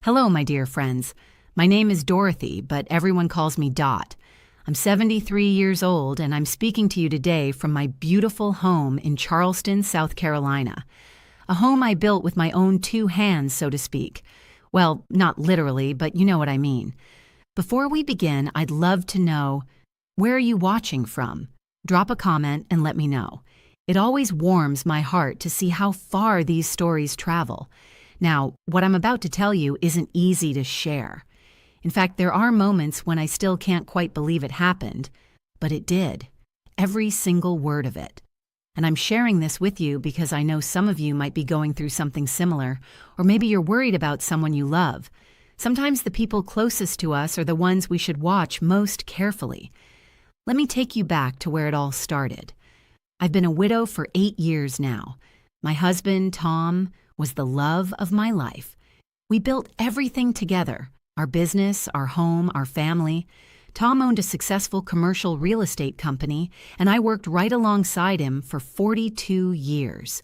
Hello, my dear friends. My name is Dorothy, but everyone calls me Dot. I'm 73 years old, and I'm speaking to you today from my beautiful home in Charleston, South Carolina. A home I built with my own two hands, so to speak. Well, not literally, but you know what I mean. Before we begin, I'd love to know, where are you watching from? Drop a comment and let me know. It always warms my heart to see how far these stories travel. Now, what I'm about to tell you isn't easy to share. In fact, there are moments when I still can't quite believe it happened, but it did. Every single word of it. And I'm sharing this with you because I know some of you might be going through something similar, or maybe you're worried about someone you love. Sometimes the people closest to us are the ones we should watch most carefully. Let me take you back to where it all started. I've been a widow for 8 years now. My husband, Tom, was the love of my life. We built everything together, our business, our home, our family. Tom owned a successful commercial real estate company, and I worked right alongside him for 42 years.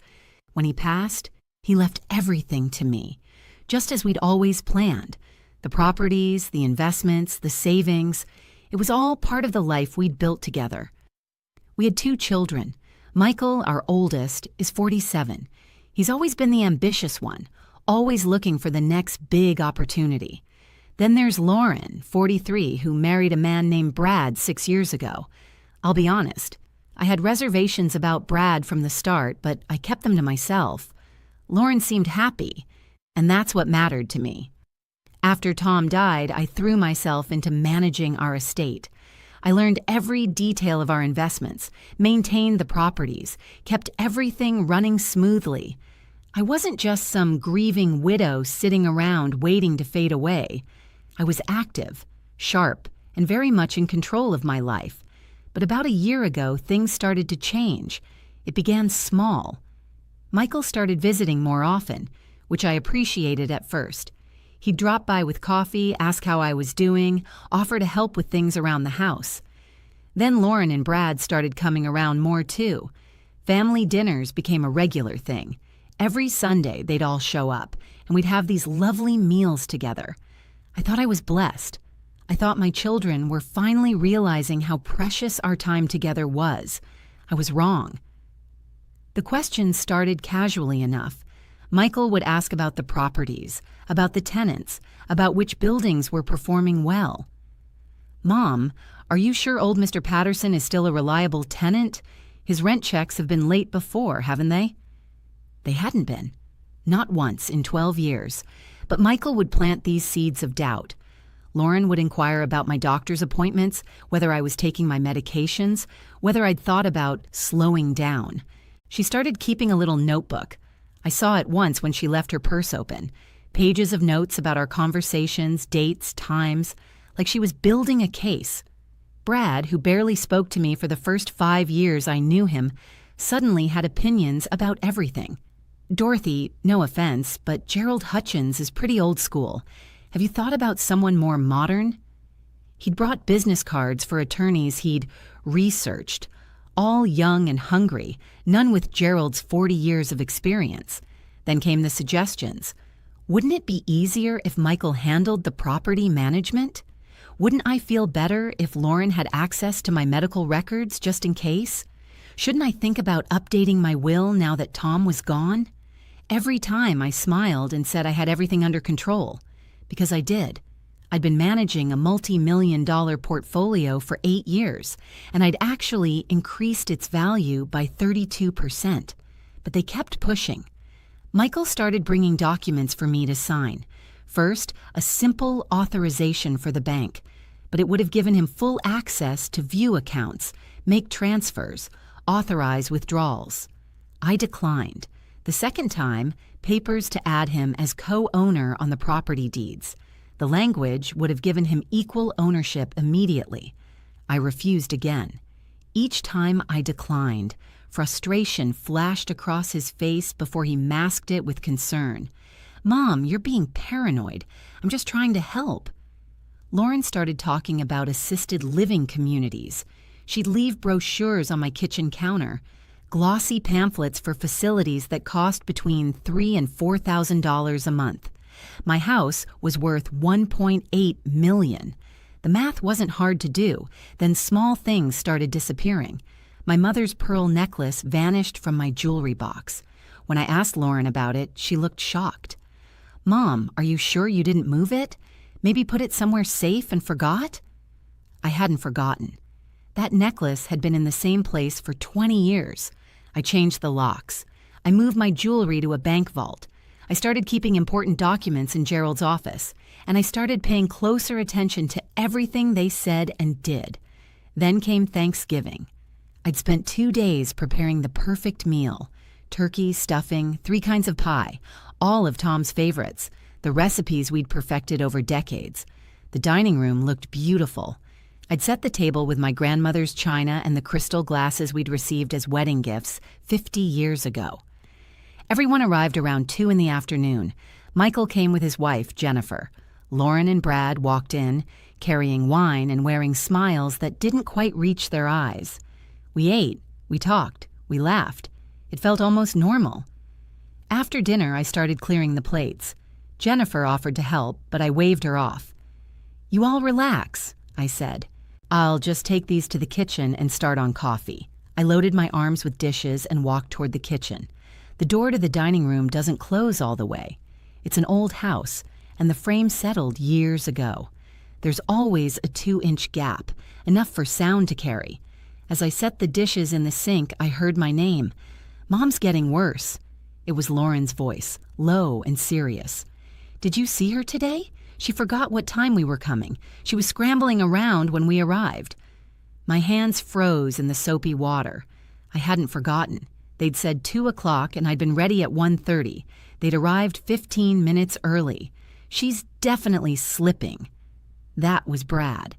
When he passed, he left everything to me, just as we'd always planned. The properties, the investments, the savings, it was all part of the life we'd built together. We had 2 children. Michael, our oldest, is 47. He's always been the ambitious one, always looking for the next big opportunity. Then there's Lauren, 43, who married a man named Brad 6 years ago. I'll be honest, I had reservations about Brad from the start, but I kept them to myself. Lauren seemed happy, and that's what mattered to me. After Tom died, I threw myself into managing our estate. I learned every detail of our investments, maintained the properties, kept everything running smoothly. I wasn't just some grieving widow sitting around waiting to fade away. I was active, sharp, and very much in control of my life. But about a year ago, things started to change. It began small. Michael started visiting more often, which I appreciated at first. He'd drop by with coffee, ask how I was doing, offer to help with things around the house. Then Lauren and Brad started coming around more too. Family dinners became a regular thing. Every Sunday, they'd all show up, and we'd have these lovely meals together. I thought I was blessed. I thought my children were finally realizing how precious our time together was. I was wrong. The questions started casually enough. Michael would ask about the properties, about the tenants, about which buildings were performing well. "Mom, are you sure old Mr. Patterson is still a reliable tenant? His rent checks have been late before, haven't they?" They hadn't been. Not once in 12 years. But Michael would plant these seeds of doubt. Lauren would inquire about my doctor's appointments, whether I was taking my medications, whether I'd thought about slowing down. She started keeping a little notebook. I saw it once when she left her purse open. Pages of notes about our conversations, dates, times, like she was building a case. Brad, who barely spoke to me for the first 5 years I knew him, suddenly had opinions about everything. "Dorothy, no offense, but Gerald Hutchins is pretty old school. Have you thought about someone more modern?" He'd brought business cards for attorneys he'd researched, all young and hungry, none with Gerald's 40 years of experience. Then came the suggestions. Wouldn't it be easier if Michael handled the property management? Wouldn't I feel better if Lauren had access to my medical records just in case? Shouldn't I think about updating my will now that Tom was gone? Every time I smiled and said I had everything under control, because I did. I'd been managing a multi-million-dollar portfolio for 8 years, and I'd actually increased its value by 32%. But they kept pushing. Michael started bringing documents for me to sign. First, a simple authorization for the bank, but it would have given him full access to view accounts, make transfers, authorize withdrawals. I declined. The second time, papers to add him as co-owner on the property deeds. The language would have given him equal ownership immediately. I refused again. Each time I declined, frustration flashed across his face before he masked it with concern. "Mom, you're being paranoid. I'm just trying to help." Lauren started talking about assisted living communities. She'd leave brochures on my kitchen counter, glossy pamphlets for facilities that cost between $3,000 and $4,000 a month. My house was worth $1.8 million. The math wasn't hard to do. Then small things started disappearing. My mother's pearl necklace vanished from my jewelry box. When I asked Lauren about it, she looked shocked. "Mom, are you sure you didn't move it? Maybe put it somewhere safe and forgot?" I hadn't forgotten. That necklace had been in the same place for 20 years. I changed the locks. I moved my jewelry to a bank vault. I started keeping important documents in Gerald's office, and I started paying closer attention to everything they said and did. Then came Thanksgiving. I'd spent 2 days preparing the perfect meal: turkey, stuffing, 3 kinds of pie, all of Tom's favorites, the recipes we'd perfected over decades. The dining room looked beautiful. I'd set the table with my grandmother's china and the crystal glasses we'd received as wedding gifts 50 years ago. Everyone arrived around 2 in the afternoon. Michael came with his wife, Jennifer. Lauren and Brad walked in, carrying wine and wearing smiles that didn't quite reach their eyes. We ate, we talked, we laughed. It felt almost normal. After dinner, I started clearing the plates. Jennifer offered to help, but I waved her off. "You all relax," I said. "I'll just take these to the kitchen and start on coffee." I loaded my arms with dishes and walked toward the kitchen. The door to the dining room doesn't close all the way. It's an old house, and the frame settled years ago. There's always a 2-inch gap, enough for sound to carry. As I set the dishes in the sink, I heard my name. "Mom's getting worse." It was Lauren's voice, low and serious. "Did you see her today? She forgot what time we were coming. She was scrambling around when we arrived." My hands froze in the soapy water. I hadn't forgotten. They'd said 2 o'clock and I'd been ready at 1:30. They'd arrived 15 minutes early. "She's definitely slipping." That was Brad.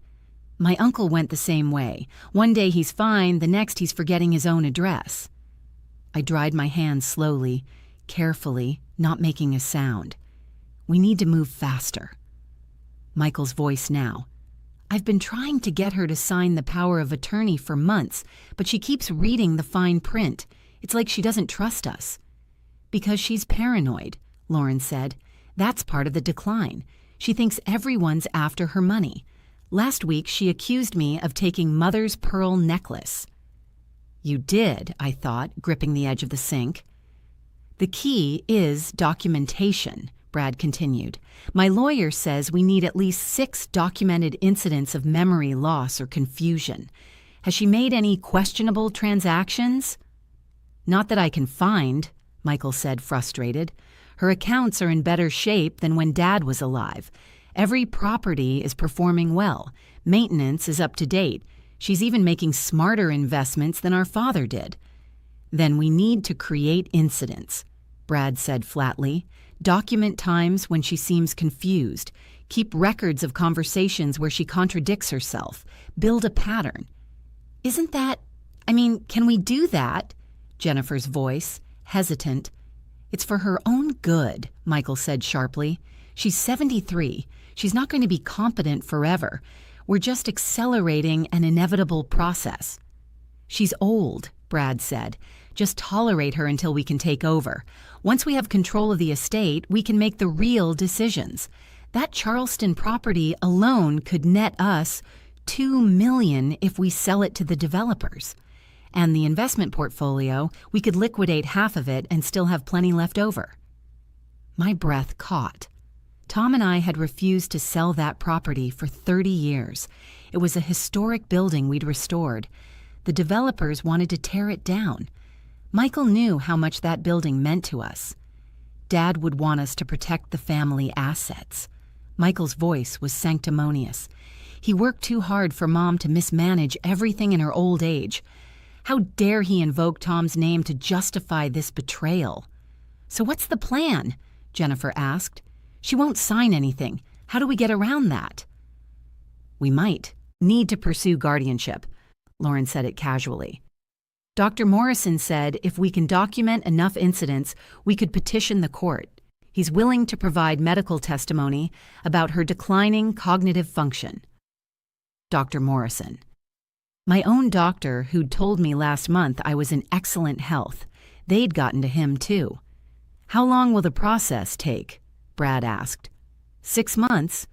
My uncle went the same way. One day he's fine, the next he's forgetting his own address. I dried my hands slowly, carefully, not making a sound. "We need to move faster." Michael's voice now. "I've been trying to get her to sign the power of attorney for months, but she keeps reading the fine print. It's like she doesn't trust us." "Because she's paranoid," Lauren said. "That's part of the decline. She thinks everyone's after her money. Last week she accused me of taking Mother's pearl necklace." "You did," I thought, gripping the edge of the sink. "The key is documentation," Brad continued. "My lawyer says we need at least 6 documented incidents of memory loss or confusion. Has she made any questionable transactions?" "Not that I can find," Michael said, frustrated. "Her accounts are in better shape than when Dad was alive. Every property is performing well. Maintenance is up to date. She's even making smarter investments than our father did." "Then we need to create incidents," Brad said flatly. "Document times when she seems confused. Keep records of conversations where she contradicts herself. Build a pattern." "Isn't that... can we do that?" Jennifer's voice, hesitant. "It's for her own good," Michael said sharply. "She's 73. She's not going to be competent forever. We're just accelerating an inevitable process." "She's old," Brad said. "Just tolerate her until we can take over. Once we have control of the estate, we can make the real decisions. That Charleston property alone could net us $2 million if we sell it to the developers. And the investment portfolio, we could liquidate half of it and still have plenty left over." My breath caught. Tom and I had refused to sell that property for 30 years. It was a historic building we'd restored. The developers wanted to tear it down. Michael knew how much that building meant to us. Dad would want us to protect the family assets. Michael's voice was sanctimonious. He worked too hard for Mom to mismanage everything in her old age. How dare he invoke Tom's name to justify this betrayal? "So what's the plan?" Jennifer asked. "She won't sign anything. How do we get around that?" "We might need to pursue guardianship," Lauren said it casually. "Dr. Morrison said if we can document enough incidents, we could petition the court. He's willing to provide medical testimony about her declining cognitive function." Dr. Morrison. My own doctor, who'd told me last month I was in excellent health. They'd gotten to him, too. "How long will the process take?" Brad asked. 6 months?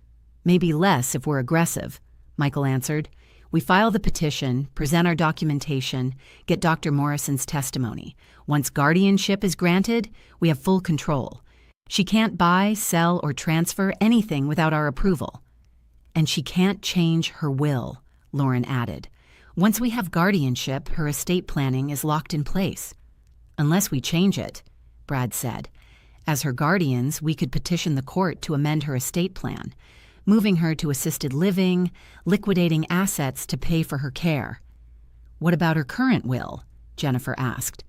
Maybe less if we're aggressive, Michael answered. We file the petition, present our documentation, get Dr. Morrison's testimony. Once guardianship is granted, we have full control. She can't buy, sell, or transfer anything without our approval. And she can't change her will, Lauren added. Once we have guardianship, her estate planning is locked in place. Unless we change it, Brad said. As her guardians, we could petition the court to amend her estate plan, moving her to assisted living, liquidating assets to pay for her care. What about her current will? Jennifer asked.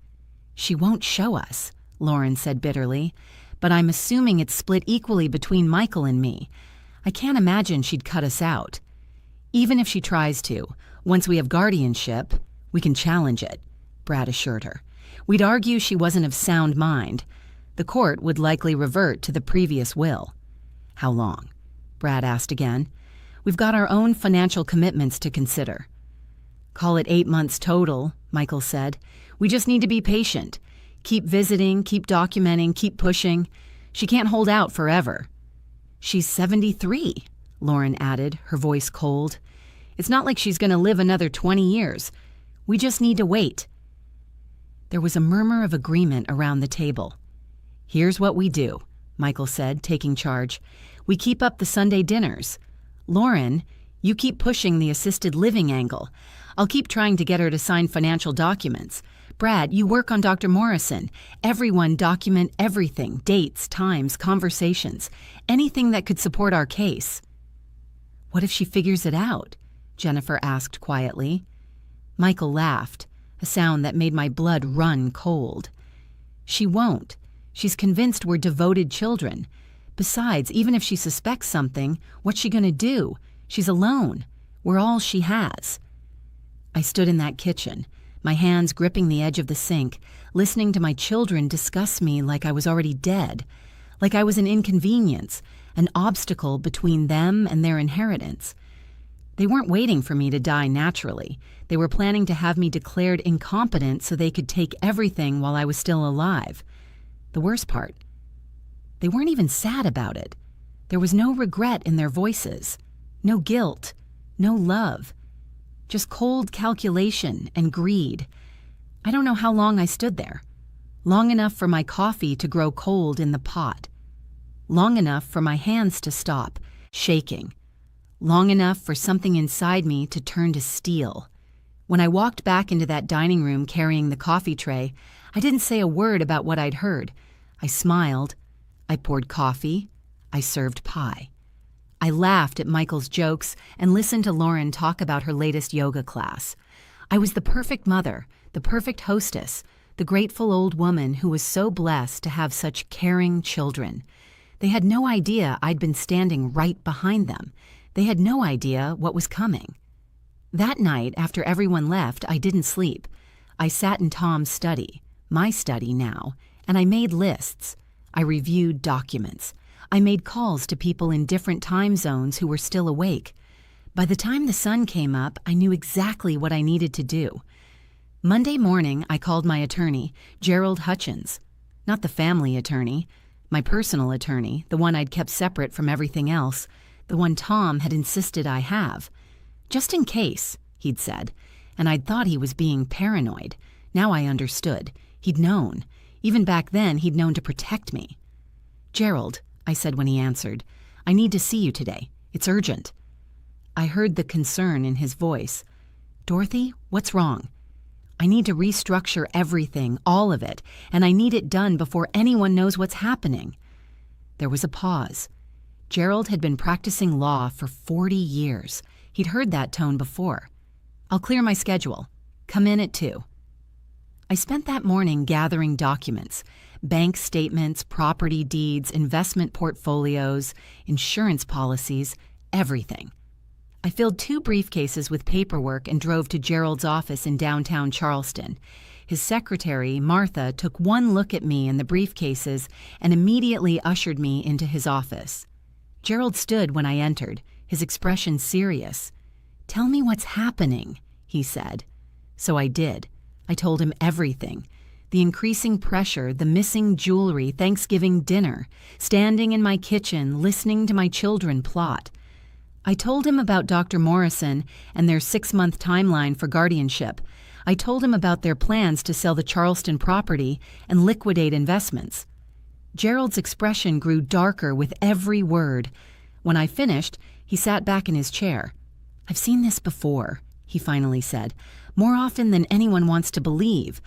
She won't show us, Lauren said bitterly, but I'm assuming it's split equally between Michael and me. I can't imagine she'd cut us out. Even if she tries to, once we have guardianship, we can challenge it, Brad assured her. We'd argue she wasn't of sound mind. The court would likely revert to the previous will. How long? Brad asked again. We've got our own financial commitments to consider. Call it 8 months total, Michael said. We just need to be patient. Keep visiting, keep documenting, keep pushing. She can't hold out forever. She's 73, Lauren added, her voice cold. It's not like she's going to live another 20 years. We just need to wait. There was a murmur of agreement around the table. Here's what we do, Michael said, taking charge. We keep up the Sunday dinners. Lauren, you keep pushing the assisted living angle. I'll keep trying to get her to sign financial documents. Brad, you work on Dr. Morrison. Everyone document everything, dates, times, conversations, anything that could support our case. What if she figures it out? Jennifer asked quietly. Michael laughed, a sound that made my blood run cold. She won't. She's convinced we're devoted children. Besides, even if she suspects something, what's she going to do? She's alone. We're all she has. I stood in that kitchen, my hands gripping the edge of the sink, listening to my children discuss me like I was already dead, like I was an inconvenience, an obstacle between them and their inheritance. They weren't waiting for me to die naturally. They were planning to have me declared incompetent so they could take everything while I was still alive. The worst part, they weren't even sad about it. There was no regret in their voices, no guilt, no love, just cold calculation and greed. I don't know how long I stood there. Long enough for my coffee to grow cold in the pot. Long enough for my hands to stop, shaking. Long enough for something inside me to turn to steel. When I walked back into that dining room carrying the coffee tray, I didn't say a word about what I'd heard. I smiled. I poured coffee. I served pie. I laughed at Michael's jokes and listened to Lauren talk about her latest yoga class. I was the perfect mother, the perfect hostess, the grateful old woman who was so blessed to have such caring children. They had no idea I'd been standing right behind them. They had no idea what was coming. That night, after everyone left, I didn't sleep. I sat in Tom's study, my study now, and I made lists. I reviewed documents. I made calls to people in different time zones who were still awake. By the time the sun came up, I knew exactly what I needed to do. Monday morning, I called my attorney, Gerald Hutchins. Not the family attorney, my personal attorney, the one I'd kept separate from everything else, the one Tom had insisted I have. Just in case, he'd said, and I'd thought he was being paranoid. Now I understood. He'd known. Even back then, he'd known to protect me. Gerald, I said when he answered, I need to see you today. It's urgent. I heard the concern in his voice. Dorothy, what's wrong? I need to restructure everything, all of it, and I need it done before anyone knows what's happening. There was a pause. Gerald had been practicing law for 40 years. He'd heard that tone before. I'll clear my schedule. Come in at 2. I spent that morning gathering documents, bank statements, property deeds, investment portfolios, insurance policies, everything. I filled 2 briefcases with paperwork and drove to Gerald's office in downtown Charleston. His secretary, Martha, took one look at me and the briefcases and immediately ushered me into his office. Gerald stood when I entered, his expression serious. Tell me what's happening, he said. So I did. I told him everything. The increasing pressure, the missing jewelry, Thanksgiving dinner, standing in my kitchen, listening to my children plot. I told him about Dr. Morrison and their 6-month timeline for guardianship. I told him about their plans to sell the Charleston property and liquidate investments. Gerald's expression grew darker with every word. When I finished, he sat back in his chair. "I've seen this before," he finally said, "more often than anyone wants to believe.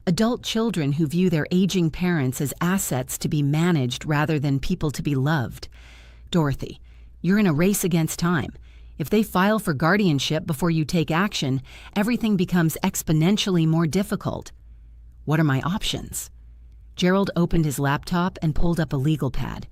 Adult children who view their aging parents as assets to be managed rather than people to be loved. Dorothy, you're in a race against time. If they file for guardianship before you take action, everything becomes exponentially more difficult. What are my options?" Gerald opened his laptop and pulled up a legal pad.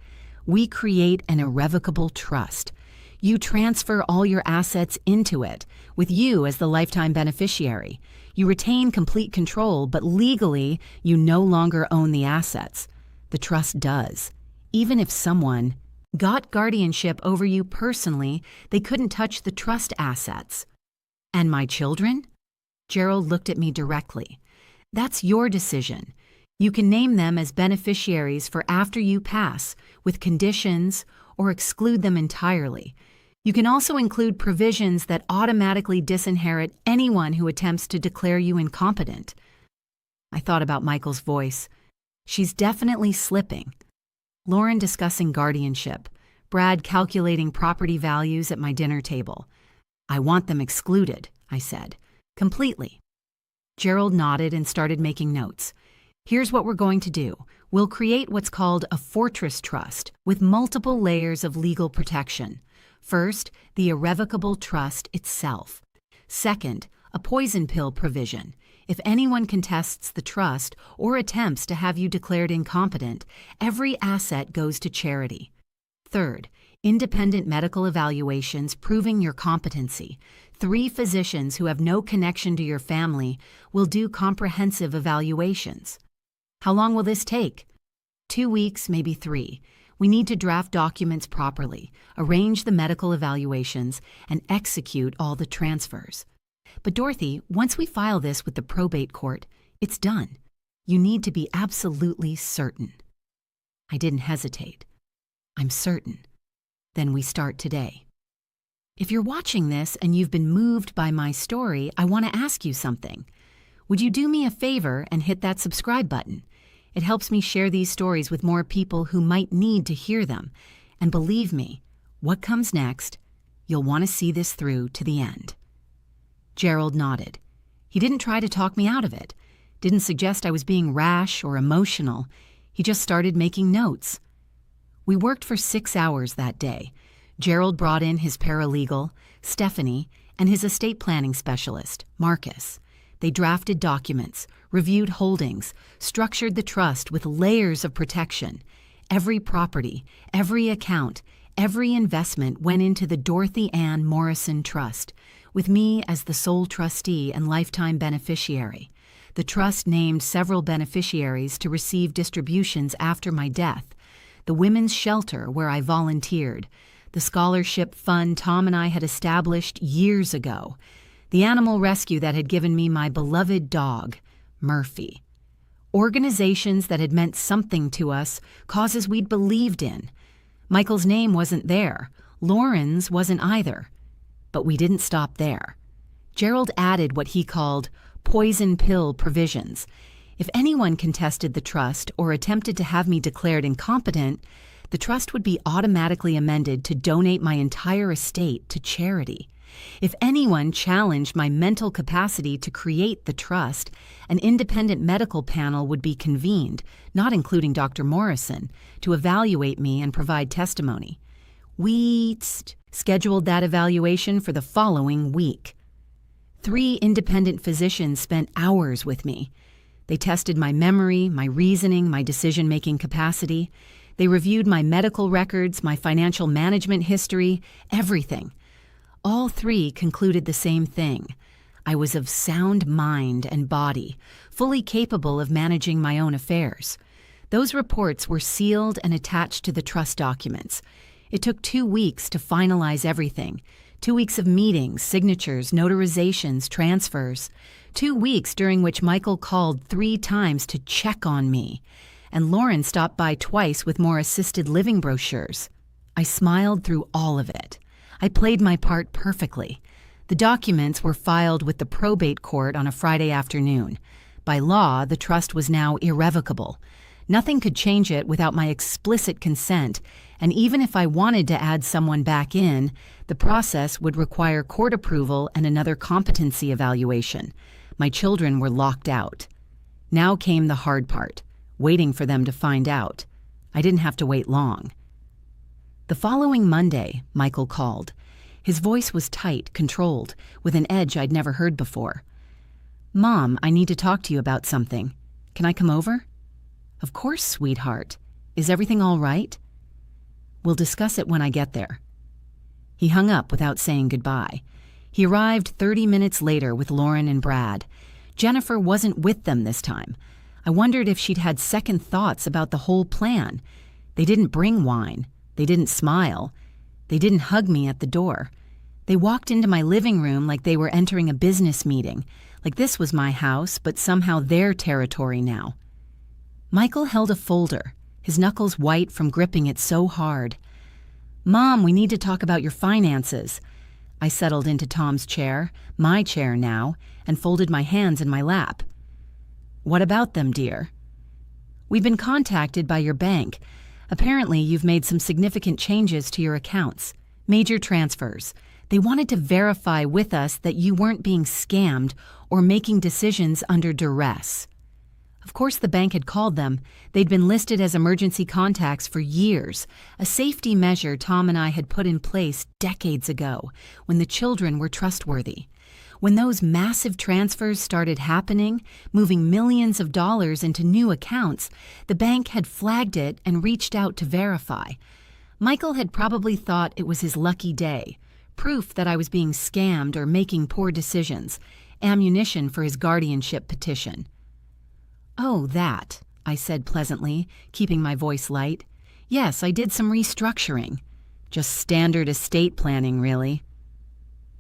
"We create an irrevocable trust. You transfer all your assets into it, with you as the lifetime beneficiary. You retain complete control, but legally, you no longer own the assets. The trust does. Even if someone got guardianship over you personally, they couldn't touch the trust assets." "And my children?" Gerald looked at me directly. "That's your decision. You can name them as beneficiaries for after you pass, with conditions, or exclude them entirely. You can also include provisions that automatically disinherit anyone who attempts to declare you incompetent." I thought about Michael's voice. She's definitely slipping. Lauren discussing guardianship. Brad calculating property values at my dinner table. "I want them excluded," I said. "Completely." Gerald nodded and started making notes. "Here's what we're going to do. We'll create what's called a fortress trust with multiple layers of legal protection. First, the irrevocable trust itself. Second, a poison pill provision. If anyone contests the trust or attempts to have you declared incompetent, every asset goes to charity. Third, independent medical evaluations proving your competency. 3 physicians who have no connection to your family will do comprehensive evaluations. How long will this take? 2 weeks, maybe 3. We need to draft documents properly, arrange the medical evaluations, and execute all the transfers. But Dorothy, once we file this with the probate court, it's done. You need to be absolutely certain." I didn't hesitate. "I'm certain. Then we start today." If you're watching this and you've been moved by my story, I want to ask you something. Would you do me a favor and hit that subscribe button? It helps me share these stories with more people who might need to hear them. And believe me, what comes next, you'll want to see this through to the end. Gerald nodded. He didn't try to talk me out of it, didn't suggest I was being rash or emotional. He just started making notes. We worked for 6 hours that day. Gerald brought in his paralegal, Stephanie, and his estate planning specialist, Marcus. They drafted documents, reviewed holdings, structured the trust with layers of protection. Every property, every account, every investment went into the Dorothy Ann Morrison Trust, with me as the sole trustee and lifetime beneficiary. The trust named several beneficiaries to receive distributions after my death. The women's shelter where I volunteered. The scholarship fund Tom and I had established years ago. The animal rescue that had given me my beloved dog, Murphy. Organizations that had meant something to us, causes we'd believed in. Michael's name wasn't there. Lauren's wasn't either. But we didn't stop there. Gerald added what he called poison pill provisions. If anyone contested the trust or attempted to have me declared incompetent, the trust would be automatically amended to donate my entire estate to charity. If anyone challenged my mental capacity to create the trust, an independent medical panel would be convened, not including Dr. Morrison, to evaluate me and provide testimony. We scheduled that evaluation for the following week. 3 independent physicians spent hours with me. They tested my memory, my reasoning, my decision-making capacity. They reviewed my medical records, my financial management history, everything. All 3 concluded the same thing. I was of sound mind and body, fully capable of managing my own affairs. Those reports were sealed and attached to the trust documents. It took 2 weeks to finalize everything, 2 weeks of meetings, signatures, notarizations, transfers. 2 weeks during which Michael called 3 times to check on me, and Lauren stopped by twice with more assisted living brochures. I smiled through all of it. I played my part perfectly. The documents were filed with the probate court on a Friday afternoon. By law, the trust was now irrevocable. Nothing could change it without my explicit consent, and even if I wanted to add someone back in, the process would require court approval and another competency evaluation. My children were locked out. Now came the hard part, waiting for them to find out. I didn't have to wait long. The following Monday, Michael called. His voice was tight, controlled, with an edge I'd never heard before. "Mom, I need to talk to you about something. Can I come over?" "Of course, sweetheart. Is everything all right?" "We'll discuss it when I get there." He hung up without saying goodbye. He arrived 30 minutes later with Lauren and Brad. Jennifer wasn't with them this time. I wondered if she'd had second thoughts about the whole plan. They didn't bring wine. They didn't smile. They didn't hug me at the door. They walked into my living room like they were entering a business meeting, like this was my house, but somehow their territory now. Michael held a folder, his knuckles white from gripping it so hard. "Mom, we need to talk about your finances." I settled into Tom's chair, my chair now, and folded my hands in my lap. "What about them, dear?" "We've been contacted by your bank. Apparently, you've made some significant changes to your accounts, major transfers. They wanted to verify with us that you weren't being scammed or making decisions under duress." Of course, the bank had called them. They'd been listed as emergency contacts for years, a safety measure Tom and I had put in place decades ago when the children were trustworthy. When those massive transfers started happening, moving millions of dollars into new accounts, the bank had flagged it and reached out to verify. Michael had probably thought it was his lucky day, proof that I was being scammed or making poor decisions, ammunition for his guardianship petition. "Oh, that," I said pleasantly, keeping my voice light. "Yes, I did some restructuring. Just standard estate planning, really."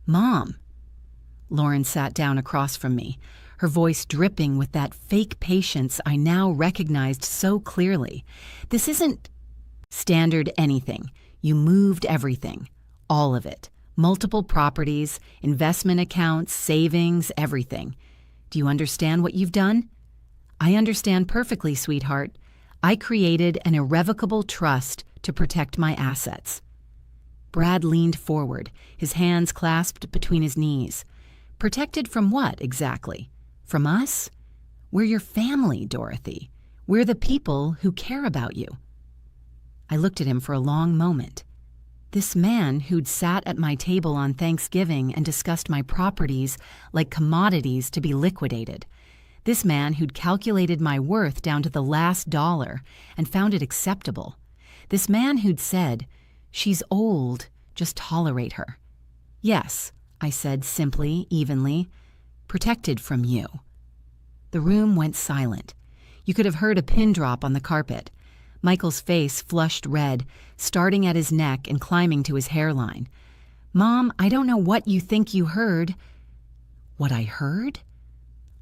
"Mom." Lauren sat down across from me, her voice dripping with that fake patience I now recognized so clearly. "This isn't standard anything. You moved everything. All of it. Multiple properties, investment accounts, savings, everything. Do you understand what you've done?" "I understand perfectly, sweetheart. I created an irrevocable trust to protect my assets." Brad leaned forward, his hands clasped between his knees. "Protected from what, exactly? From us? We're your family, Dorothy. We're the people who care about you." I looked at him for a long moment. This man who'd sat at my table on Thanksgiving and discussed my properties like commodities to be liquidated. This man who'd calculated my worth down to the last dollar and found it acceptable. This man who'd said, "She's old, just tolerate her." "Yes," I said simply, evenly, "protected from you." The room went silent. You could have heard a pin drop on the carpet. Michael's face flushed red, starting at his neck and climbing to his hairline. "Mom, I don't know what you think you heard." "What I heard?"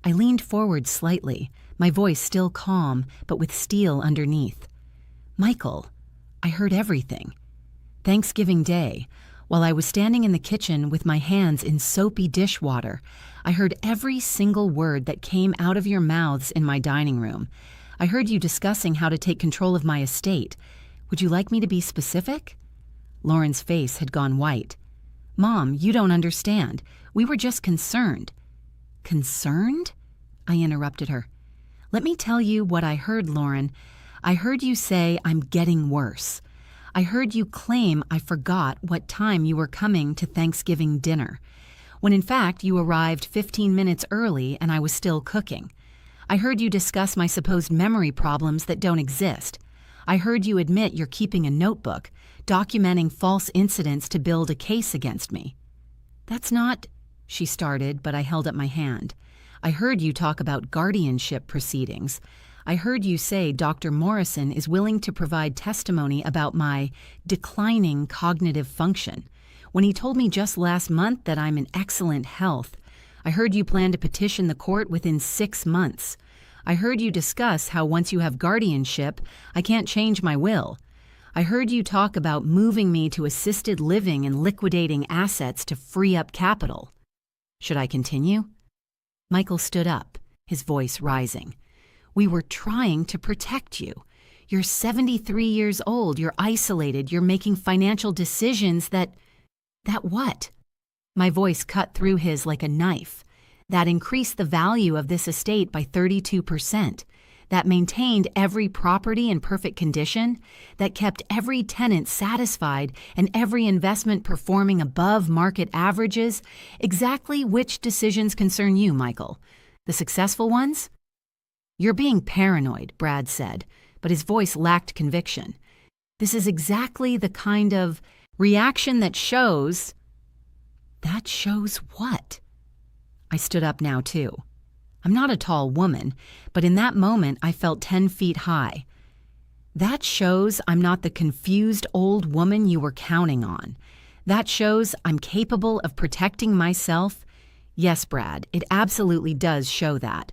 I leaned forward slightly, my voice still calm, but with steel underneath. "Michael, I heard everything. Thanksgiving Day, while I was standing in the kitchen with my hands in soapy dishwater, I heard every single word that came out of your mouths in my dining room. I heard you discussing how to take control of my estate. Would you like me to be specific?" Lauren's face had gone white. "Mom, you don't understand. We were just concerned." "Concerned?" I interrupted her. "Let me tell you what I heard, Lauren. I heard you say I'm getting worse. I heard you claim I forgot what time you were coming to Thanksgiving dinner, when in fact you arrived 15 minutes early and I was still cooking. I heard you discuss my supposed memory problems that don't exist. I heard you admit you're keeping a notebook, documenting false incidents to build a case against me." "That's not," she started, but I held up my hand. "I heard you talk about guardianship proceedings. I heard you say Dr. Morrison is willing to provide testimony about my declining cognitive function. when he told me just last month that I'm in excellent health. I heard you plan to petition the court within 6 months. I heard you discuss how once you have guardianship, I can't change my will. I heard you talk about moving me to assisted living and liquidating assets to free up capital. Should I continue? Michael stood up, his voice rising. We were trying to protect you. You're 73 years old, you're isolated, you're making financial decisions that what? My voice cut through his like a knife. That increased the value of this estate by 32%. That maintained every property in perfect condition. That kept every tenant satisfied and every investment performing above market averages. Exactly which decisions concern you, Michael? The successful ones? You're being paranoid, Brad said, but his voice lacked conviction. This is exactly the kind of reaction that shows... That shows what? I stood up now, too. I'm not a tall woman, but in that moment I felt 10 feet high. That shows I'm not the confused old woman you were counting on. That shows I'm capable of protecting myself. Yes, Brad, it absolutely does show that.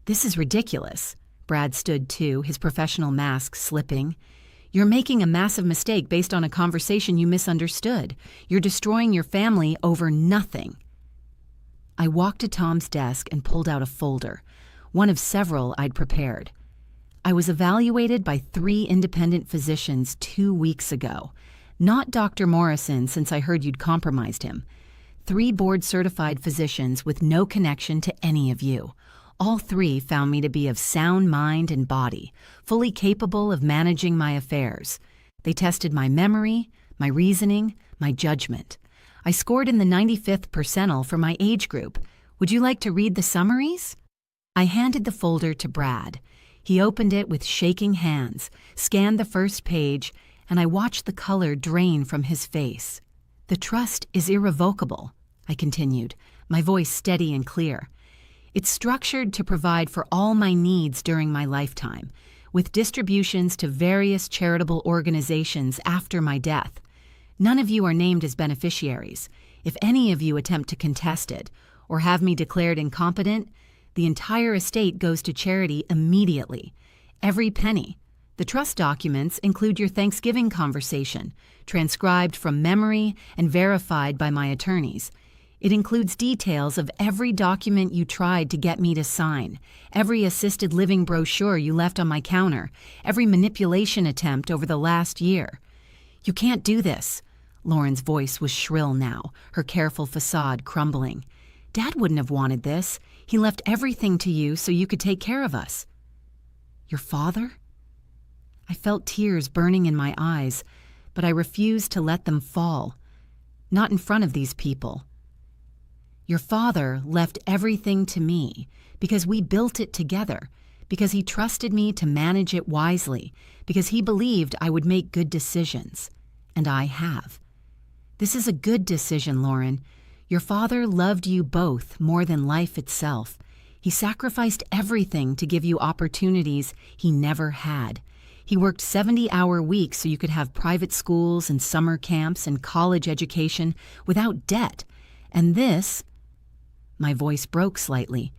This is ridiculous. Brad stood too, his professional mask slipping. You're making a massive mistake based on a conversation you misunderstood. You're destroying your family over nothing. I walked to Tom's desk and pulled out a folder, one of several I'd prepared. I was evaluated by 3 independent physicians 2 weeks ago. Not Dr. Morrison, since I heard you'd compromised him. 3 board-certified physicians with no connection to any of you. All 3 found me to be of sound mind and body, fully capable of managing my affairs. They tested my memory, my reasoning, my judgment. I scored in the 95th percentile for my age group. Would you like to read the summaries? I handed the folder to Brad. He opened it with shaking hands, scanned the first page, and I watched the color drain from his face. The trust is irrevocable, I continued, my voice steady and clear. It's structured to provide for all my needs during my lifetime, with distributions to various charitable organizations after my death. None of you are named as beneficiaries. If any of you attempt to contest it or have me declared incompetent, the entire estate goes to charity immediately. Every penny. The trust documents include your Thanksgiving conversation, transcribed from memory and verified by my attorneys. It includes details of every document you tried to get me to sign, every assisted living brochure you left on my counter, every manipulation attempt over the last year. You can't do this. Lauren's voice was shrill now, her careful facade crumbling. Dad wouldn't have wanted this. He left everything to you so you could take care of us. Your father? I felt tears burning in my eyes, but I refused to let them fall. Not in front of these people. Your father left everything to me because we built it together, because he trusted me to manage it wisely, because he believed I would make good decisions. And I have. This is a good decision, Lauren. Your father loved you both more than life itself. He sacrificed everything to give you opportunities he never had. He worked 70-hour weeks so you could have private schools and summer camps and college education without debt. And this, my voice broke slightly,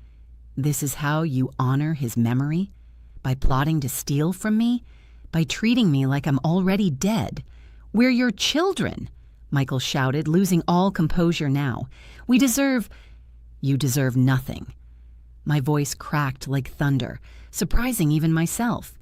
this is how you honor his memory? By plotting to steal from me? By treating me like I'm already dead? We're your children, Michael shouted, losing all composure now. You deserve nothing. My voice cracked like thunder, surprising even myself.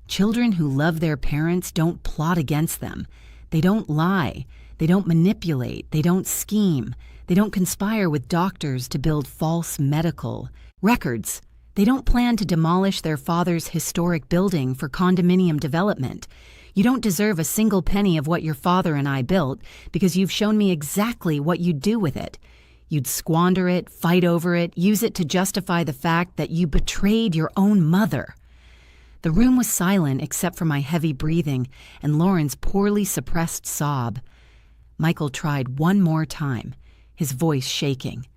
Children who love their parents don't plot against them. They don't lie. They don't manipulate. They don't scheme. They don't conspire with doctors to build false medical records. They don't plan to demolish their father's historic building for condominium development. You don't deserve a single penny of what your father and I built because you've shown me exactly what you'd do with it. You'd squander it, fight over it, use it to justify the fact that you betrayed your own mother. The room was silent except for my heavy breathing and Lauren's poorly suppressed sob. Michael tried one more time, his voice shaking.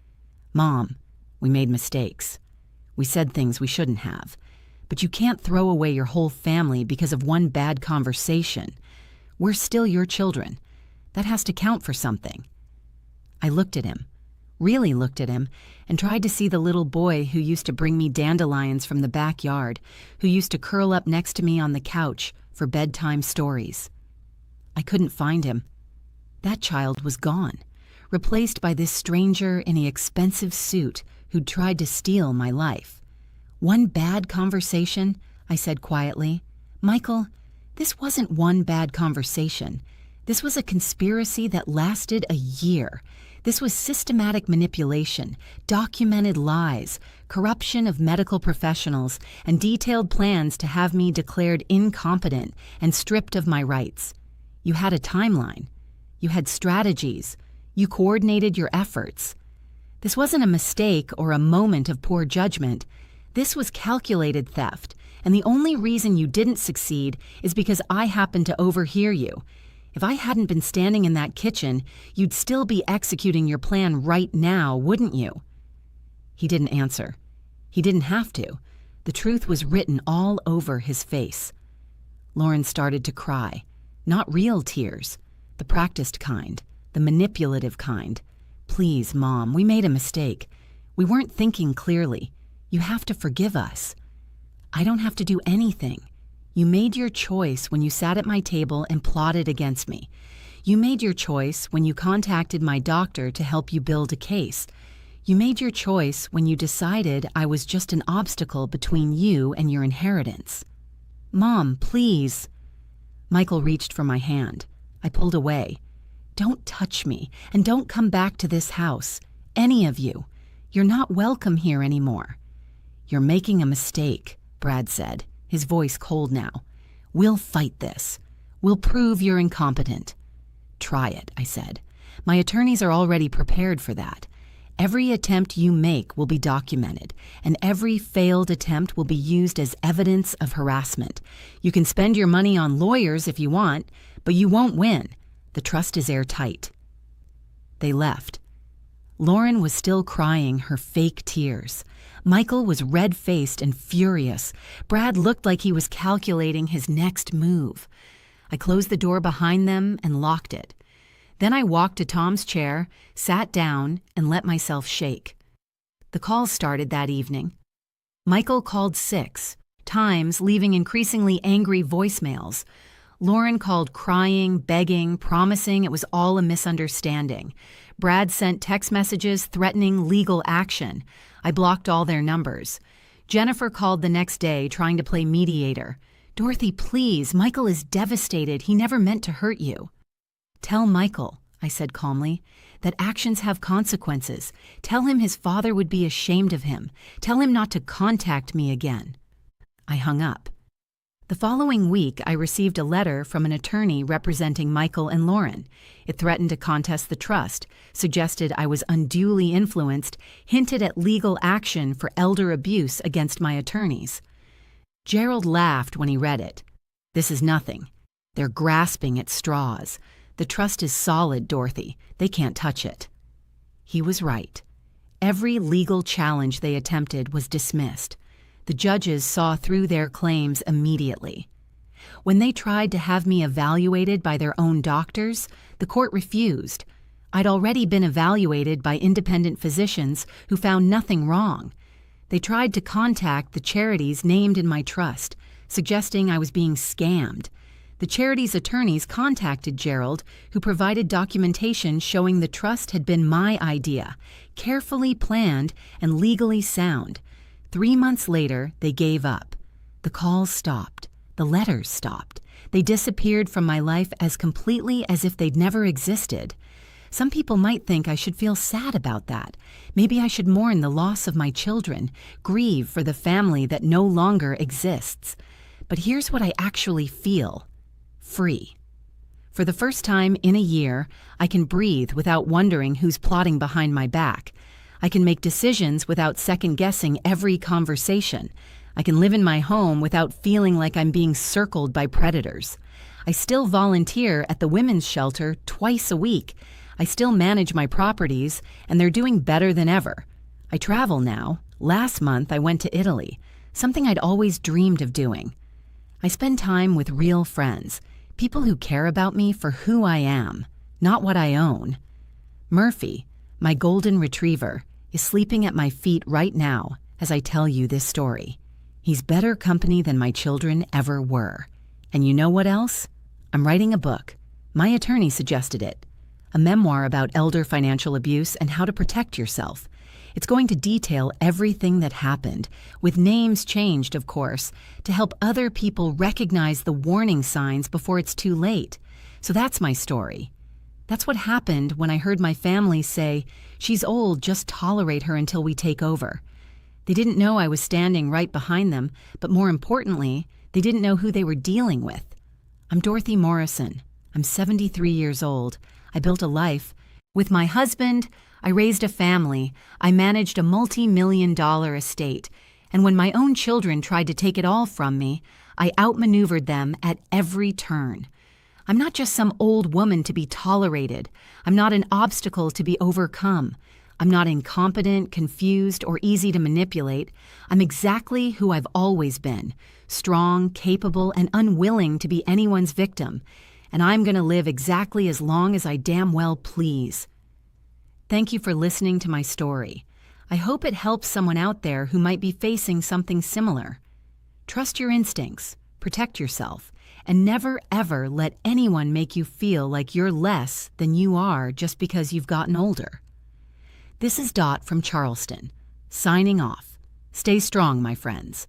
Mom, we made mistakes. We said things we shouldn't have. But you can't throw away your whole family because of one bad conversation. We're still your children. That has to count for something. I looked at him, really looked at him, and tried to see the little boy who used to bring me dandelions from the backyard, who used to curl up next to me on the couch for bedtime stories. I couldn't find him. That child was gone, replaced by this stranger in the expensive suit who'd tried to steal my life. One bad conversation, I said quietly. Michael, this wasn't one bad conversation. This was a conspiracy that lasted a year. This was systematic manipulation, documented lies, corruption of medical professionals, and detailed plans to have me declared incompetent and stripped of my rights. You had a timeline. You had strategies. You coordinated your efforts. This wasn't a mistake or a moment of poor judgment. This was calculated theft, and the only reason you didn't succeed is because I happened to overhear you. If I hadn't been standing in that kitchen, you'd still be executing your plan right now, wouldn't you? He didn't answer. He didn't have to. The truth was written all over his face. Lauren started to cry. Not real tears. The practiced kind. The manipulative kind. Please, Mom, we made a mistake. We weren't thinking clearly. You have to forgive us. I don't have to do anything. You made your choice when you sat at my table and plotted against me. You made your choice when you contacted my doctor to help you build a case. You made your choice when you decided I was just an obstacle between you and your inheritance. Mom, please. Michael reached for my hand. I pulled away. Don't touch me, and don't come back to this house. Any of you. You're not welcome here anymore. You're making a mistake, Brad said, his voice cold now. We'll fight this. We'll prove you're incompetent. Try it, I said. My attorneys are already prepared for that. Every attempt you make will be documented, and every failed attempt will be used as evidence of harassment. You can spend your money on lawyers if you want, but you won't win. The trust is airtight. They left. Lauren was still crying her fake tears. Michael was red-faced and furious. Brad looked like he was calculating his next move. I closed the door behind them and locked it. Then I walked to Tom's chair, sat down, and let myself shake. The calls started that evening. Michael called 6 times, leaving increasingly angry voicemails. Lauren called crying, begging, promising it was all a misunderstanding. Brad sent text messages threatening legal action. I blocked all their numbers. Jennifer called the next day, trying to play mediator. Dorothy, please, Michael is devastated. He never meant to hurt you. Tell Michael, I said calmly, that actions have consequences. Tell him his father would be ashamed of him. Tell him not to contact me again. I hung up. The following week, I received a letter from an attorney representing Michael and Lauren. It threatened to contest the trust, suggested I was unduly influenced, hinted at legal action for elder abuse against my attorneys. Gerald laughed when he read it. This is nothing. They're grasping at straws. The trust is solid, Dorothy. They can't touch it. He was right. Every legal challenge they attempted was dismissed. The judges saw through their claims immediately. When they tried to have me evaluated by their own doctors, the court refused. I'd already been evaluated by independent physicians who found nothing wrong. They tried to contact the charities named in my trust, suggesting I was being scammed. The charity's attorneys contacted Gerald, who provided documentation showing the trust had been my idea, carefully planned and legally sound. 3 months later, they gave up. The calls stopped. The letters stopped. They disappeared from my life as completely as if they'd never existed. Some people might think I should feel sad about that. Maybe I should mourn the loss of my children, grieve for the family that no longer exists. But here's what I actually feel. Free. For the first time in a year, I can breathe without wondering who's plotting behind my back. I can make decisions without second-guessing every conversation. I can live in my home without feeling like I'm being circled by predators. I still volunteer at the women's shelter twice a week. I still manage my properties, and they're doing better than ever. I travel now. Last month, I went to Italy, something I'd always dreamed of doing. I spend time with real friends, people who care about me for who I am, not what I own. Murphy, my golden retriever, is sleeping at my feet right now as I tell you this story. He's better company than my children ever were. And you know what else? I'm writing a book. My attorney suggested it. A memoir about elder financial abuse and how to protect yourself. It's going to detail everything that happened, with names changed, of course, to help other people recognize the warning signs before it's too late. So that's my story. That's what happened when I heard my family say, "She's old, just tolerate her until we take over." They didn't know I was standing right behind them, but more importantly, they didn't know who they were dealing with. I'm Dorothy Morrison. I'm 73 years old. I built a life. With my husband, I raised a family. I managed a multi-million-dollar estate. And when my own children tried to take it all from me, I outmaneuvered them at every turn. I'm not just some old woman to be tolerated. I'm not an obstacle to be overcome. I'm not incompetent, confused, or easy to manipulate. I'm exactly who I've always been, strong, capable, and unwilling to be anyone's victim. And I'm going to live exactly as long as I damn well please. Thank you for listening to my story. I hope it helps someone out there who might be facing something similar. Trust your instincts, protect yourself, and never ever let anyone make you feel like you're less than you are just because you've gotten older. This is Dot from Charleston, signing off. Stay strong, my friends.